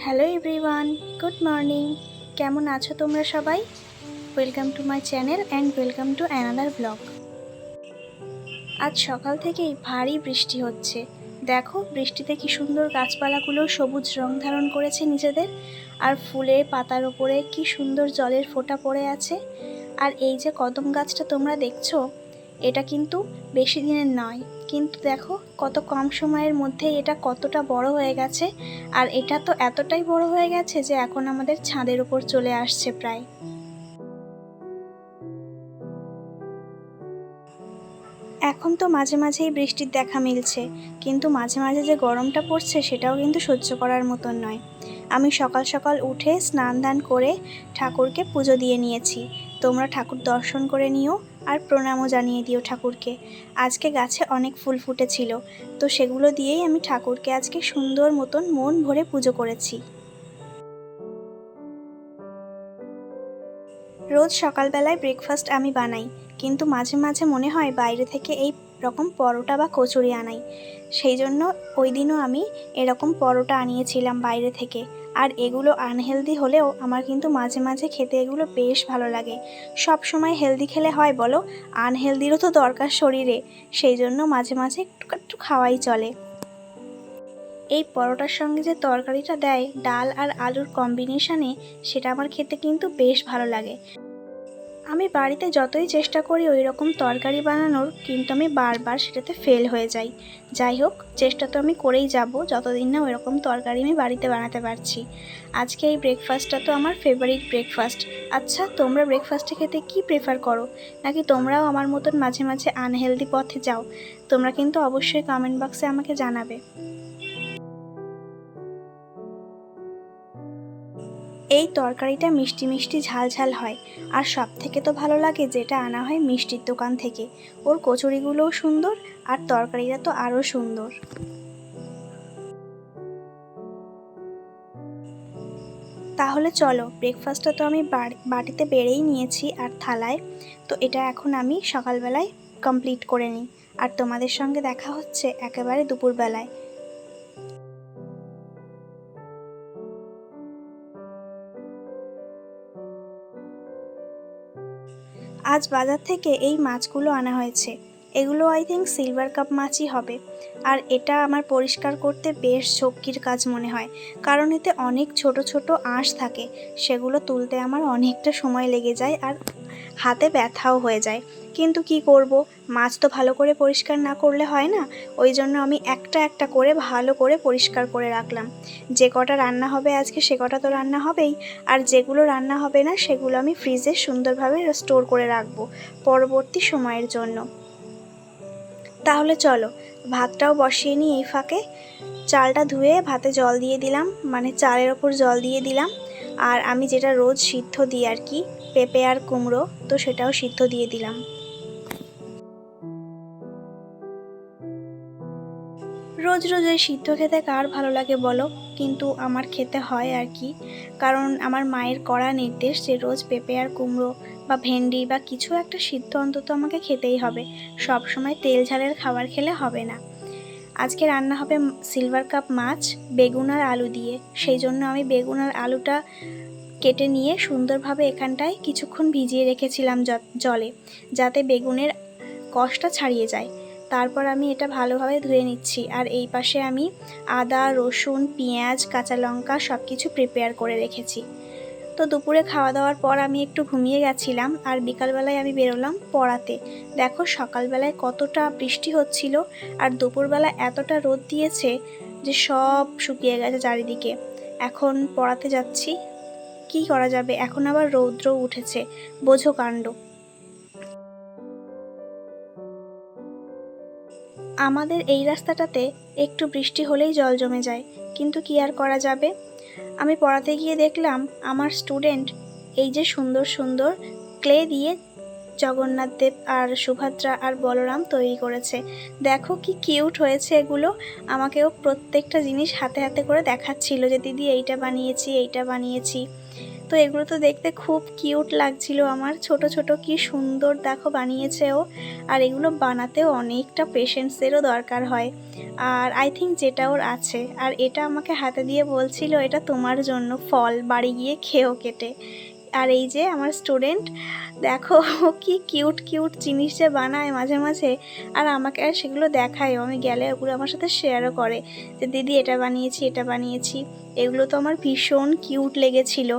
Hello everyone, good morning. কেমন আছো তোমরা সবাই? Welcome to my channel and welcome to another blog. আজ সকাল থেকেই ভারী বৃষ্টি হচ্ছে। দেখো বৃষ্টিতে কি সুন্দর গাছপালাগুলো সবুজ রং ধারণ করেছে নিজেদের, আর ফুলের পাতার ওপরে কি সুন্দর জলের ফোঁটা পড়ে আছে। আর এই যে কদম গাছটা তোমরা দেখছো, এটা কিন্তু বেশি দিনের নয়, কিন্তু দেখো কত কম সময়ের মধ্যে এটা কতটা বড় হয়ে গেছে। আর এটা তো এতটাই বড় হয়ে গেছে যে এখন আমাদের ছাদের উপর চলে আসছে প্রায়। এখন তো মাঝে মাঝেই বৃষ্টির দেখা মিলছে, কিন্তু মাঝে মাঝে যে গরমটা পড়ছে সেটাও কিন্তু সহ্য করার মতন নয়। আমি সকাল সকাল উঠে স্নান দান করে ঠাকুরকে পুজো দিয়ে নিয়েছি। তোমরা ঠাকুর দর্শন করে নিও আর প্রণামও জানিয়ে দিও ঠাকুরকে। আজকে গাছে অনেক ফুল ফুটেছিল, তো সেগুলো দিয়েই আমি ঠাকুরকে আজকে সুন্দর মতন মন ভরে পুজো করেছি। রোজ সকালবেলায় ব্রেকফাস্ট আমি বানাই, কিন্তু মাঝে মাঝে মনে হয় বাইরে থেকে এই রকম পরোটা বা কচুরি আনাই। সেই জন্য ওই দিনও আমি এরকম পরোটা আনিয়েছিলাম বাইরে থেকে। আর এগুলো আনহেলদি হলেও আমার কিন্তু মাঝে মাঝে খেতে এগুলো বেশ ভালো লাগে। সব সময় হেলদি খেলে হয় বলো? আনহেলদিরও তো দরকার শরীরে, সেই জন্য মাঝে মাঝে একটু একটু খাওয়াই চলে। এই পরোটার সঙ্গে যে তরকারিটা দেয় ডাল আর আলুর কম্বিনেশনে, সেটা আমার খেতে কিন্তু বেশ ভালো লাগে। আমি বাড়িতে যতই চেষ্টা করি ওই রকম তরকারি বানানোর, কিন্তু আমি বারবার সেটাতে ফেল হয়ে যাই। যাই হোক, চেষ্টা তো আমি করেই যাব যতদিন না ওই রকম তরকারি আমি বাড়িতে বানাতে পারছি। আজকে এই ব্রেকফাস্টটা তো আমার ফেভারিট ব্রেকফাস্ট। আচ্ছা, তোমরা ব্রেকফাস্টে খেতে কি প্রেফার করো? নাকি তোমরাও আমার মতন মাঝে মাঝে আনহেলদি পথে যাও? তোমরা কিন্তু অবশ্যই কমেন্ট বক্সে আমাকে জানাবে। এই তরকারিটা মিষ্টি মিষ্টি ঝাল ঝাল হয়। আর সব থেকে তো ভালো লাগে যেটা আনা হয় মিষ্টির দোকান থেকে। ওর কচুরিগুলোও সুন্দর, আর তরকারিটা তো আরও সুন্দর। তাহলে চলো, ব্রেকফাস্টটা তো আমি বাটিতে বেড়েই নিয়েছি আর থালায়। তো এটা এখন আমি সকালবেলায় কমপ্লিট করে নিই, আর তোমাদের সঙ্গে দেখা হচ্ছে একেবারে দুপুরবেলায়। আজ বাজার থেকে এই মাছগুলো আনা হয়েছে। এগুলো আই থিঙ্ক সিলভার কাপ মাছই হবে। আর এটা আমার পরিষ্কার করতে বেশ ঝক্কির কাজ মনে হয়, কারণ এতে অনেক ছোট ছোট আঁশ থাকে। সেগুলো তুলতে আমার অনেকটা সময় লেগে যায় আর হাতে ব্যথাও হয়ে যায়। কিন্তু কি করব, মাছ তো ভালো করে পরিষ্কার না করলে হয় না। ওই জন্য আমি একটা একটা করে ভালো করে পরিষ্কার করে রাখলাম। যে কটা রান্না হবে আজকে সে কটা তো রান্না হবেই, আর যেগুলো রান্না হবে না সেগুলো আমি ফ্রিজে সুন্দরভাবে স্টোর করে রাখবো পরবর্তী সময়ের জন্য। তাহলে চলো, ভাতটাও বসিয়ে নিই এই ফাঁকে। চালটা ধুয়ে ভাতে জল দিয়ে দিলাম, মানে চালের ওপর জল দিয়ে দিলাম। আর আমি যেটা রোজ সিদ্ধ দিই আর কি, পেঁপে আর কুমড়ো, তো সেটাও সিদ্ধ দিয়ে দিলাম। রোজ রোজ এই সিদ্ধ খেতে কার ভালো লাগে বলো? কিন্তু আমার খেতে হয় আর কি, কারণ আমার মায়ের কড়া নির্দেশ যে রোজ পেঁপে আর কুমড়ো বা ভেন্ডি বা কিছু একটা সিদ্ধ অন্তত আমাকে খেতেই হবে। সব সময় তেল ঝালের খাবার খেলে হবে না। আজকে রান্না হবে সিলভার কাপ মাছ বেগুন আর আলু দিয়ে। সেই জন্য আমি বেগুন আর আলুটা কেটে নিয়ে সুন্দরভাবে এখানটায় কিছুক্ষণ ভিজিয়ে রেখেছিলাম জলে, যাতে বেগুনের কষটা ছাড়িয়ে যায়। তারপর আমি এটা ভালোভাবে ধুয়ে নিচ্ছি, আর এই পাশে আমি আদা রসুন পেঁয়াজ কাঁচা লঙ্কা সব কিছু প্রিপেয়ার করে রেখেছি। তো দুপুরে খাওয়া দাওয়ার পর আমি একটু ঘুমিয়ে গেছিলাম, আর বিকালবেলায় আমি বেরোলাম পড়াতে। দেখো সকালবেলায় কতটা বৃষ্টি হচ্ছিল, আর দুপুরবেলা এতটা রোদ দিয়েছে যে সব শুকিয়ে গেছে চারিদিকে। এখন পড়াতে যাচ্ছি, কি করা যাবে, এখন আবার রৌদ্র উঠেছে, বোঝো কাণ্ড। আমাদের এই রাস্তাটাতে একটু বৃষ্টি হলেই জল জমে যায়, কিন্তু কি আর করা যাবে। আমি পড়াতে গিয়ে দেখলাম আমার স্টুডেন্ট এই যে সুন্দর সুন্দর ক্লে দিয়ে জগন্নাথ দেব আর সুভদ্রা আর বলরাম তৈরি করেছে। দেখো কি কিউট হয়েছে এগুলো। আমাকেও প্রত্যেকটা জিনিস হাতে হাতে করে দেখাচ্ছিল যে দিদি এইটা বানিয়েছি এইটা বানিয়েছি। তো এগুলো তো দেখতে খুব কিউট লাগছিল আমার, ছোট ছোট কি সুন্দর দেখো বানিয়েছে ও। আর এগুলো বানাতেও অনেকটা পেশেন্সেরও দরকার হয়, আর আই থিঙ্ক যেটা ওর আছে। আর এটা আমাকে হাতে দিয়ে বলছিল এটা তোমার জন্য ফল, বাড়ি গিয়ে খেও কেটে। আর এই যে আমার স্টুডেন্ট, দেখো কি কিউট কিউট জিনিস যে বানায় মাঝে মাঝে, আর আমাকে আর সেগুলো দেখায়, আমি গেলে ওগুলো আমার সাথে শেয়ারও করে যে দিদি এটা বানিয়েছি এটা বানিয়েছি। এগুলো তো আমার ভীষণ কিউট লেগেছিল।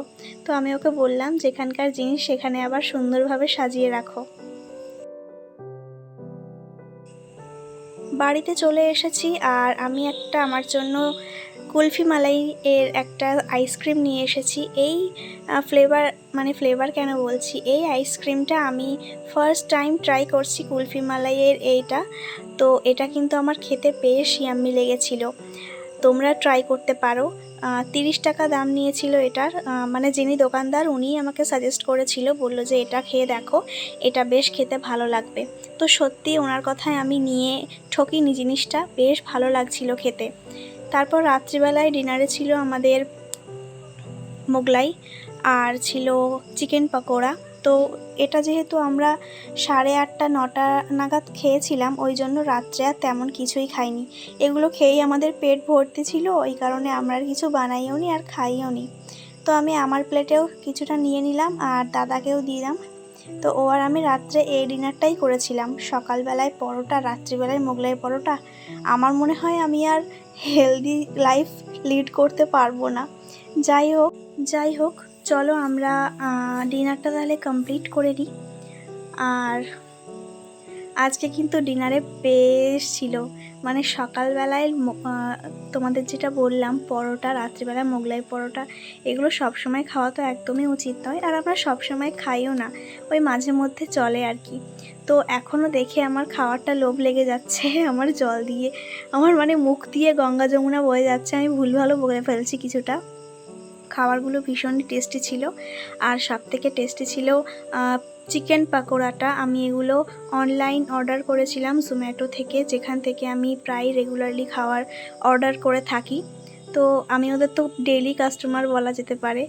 তো আমি ওকে বললাম যেখানকার জিনিস সেখানে আবার সুন্দরভাবে সাজিয়ে রাখো। বাড়িতে চলে এসেছি, আর আমি একটা আমার জন্য কুলফি মালাই এর একটা আইসক্রিম নিয়ে এসেছি। এই ফ্লেভার, মানে ফ্লেভার কেন বলছি, এই আইসক্রিমটা আমি ফার্স্ট টাইম ট্রাই করছি কুলফি মালাইয়ের এইটা। তো এটা কিন্তু আমার খেতে বেশ ইয়াম্মি লেগেছিলো, তোমরা ট্রাই করতে পারো। 30 টাকা দাম নিয়েছিল এটার, মানে যিনি দোকানদার উনিই আমাকে সাজেস্ট করেছিল, বলল যে এটা খেয়ে দেখো, এটা বেশ খেতে ভালো লাগবে। তো সত্যি ওনার কথায় আমি নিয়ে ঠকিনি, জিনিসটা বেশ ভালো লাগছিল খেতে। তারপর রাত্রিবেলায় ডিনারে ছিল আমাদের মোগলাই, আর ছিল চিকেন পকোড়া। তো এটা যেহেতু আমরা 8:30 9টা নাগাদ খেয়েছিলাম, ওই জন্য রাত্রে আর তেমন কিছুই খাইনি। এগুলো খেয়েই আমাদের পেট ভর্তি ছিল, ওই কারণে আমরা আর কিছু বানাইও নি আর খাইও নি। তো আমি আমার প্লেটেও কিছুটা নিয়ে নিলাম আর দাদাকেও দিলাম। তো ও আর আমি রাত্রে এই ডিনারটাই করেছিলাম, সকালবেলায় পরোটা, রাত্রিবেলায় মোগলাই পরোটা। আমার মনে হয় আমি আর হেলদি লাইফ লিড করতে পারবো না। যাই হোক, চলো আমরা ডিনারটা তাহলে কমপ্লিট করে নিই। আর আজকে কিন্তু ডিনারে বেশ ছিল, মানে সকালবেলায় তোমাদের যেটা বললাম পরোটা, রাত্রিবেলা মোগলাই পরোটা, এগুলো সবসময় খাওয়া তো একদমই উচিত নয়, আর আমরা সবসময় খাইও না, ওই মাঝে মধ্যে চলে আর কি। তো এখনও দেখে আমার খাওয়ারটা লোভ লেগে যাচ্ছে, আমার জল দিয়ে, আমার মানে মুখ দিয়ে গঙ্গা যমুনা বয়ে যাচ্ছে, আমি ভুলভালও বলে ফেলছি কিছুটা। খাবারগুলো ভীষণই টেস্টি ছিল, আর সবথেকে টেস্টি ছিল চিকেন পাকোড়াটা। আমি এগুলো অনলাইন অর্ডার করেছিলাম জোম্যাটো থেকে, যেখান থেকে আমি প্রায় রেগুলারলি খাবার অর্ডার করে থাকি। তো আমি ওদের তো ডেইলি কাস্টমার বলা যেতে পারে।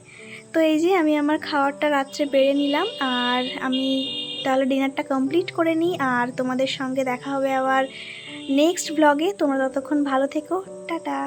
তো এই যে আমি আমার খাবারটা রাত্রে বেড়ে নিলাম, আর আমি তাহলে ডিনারটা কমপ্লিট করে নিই, আর তোমাদের সঙ্গে দেখা হবে আবার নেক্সট ব্লগে। তোমরা ততক্ষণ ভালো থেকো, টাটা।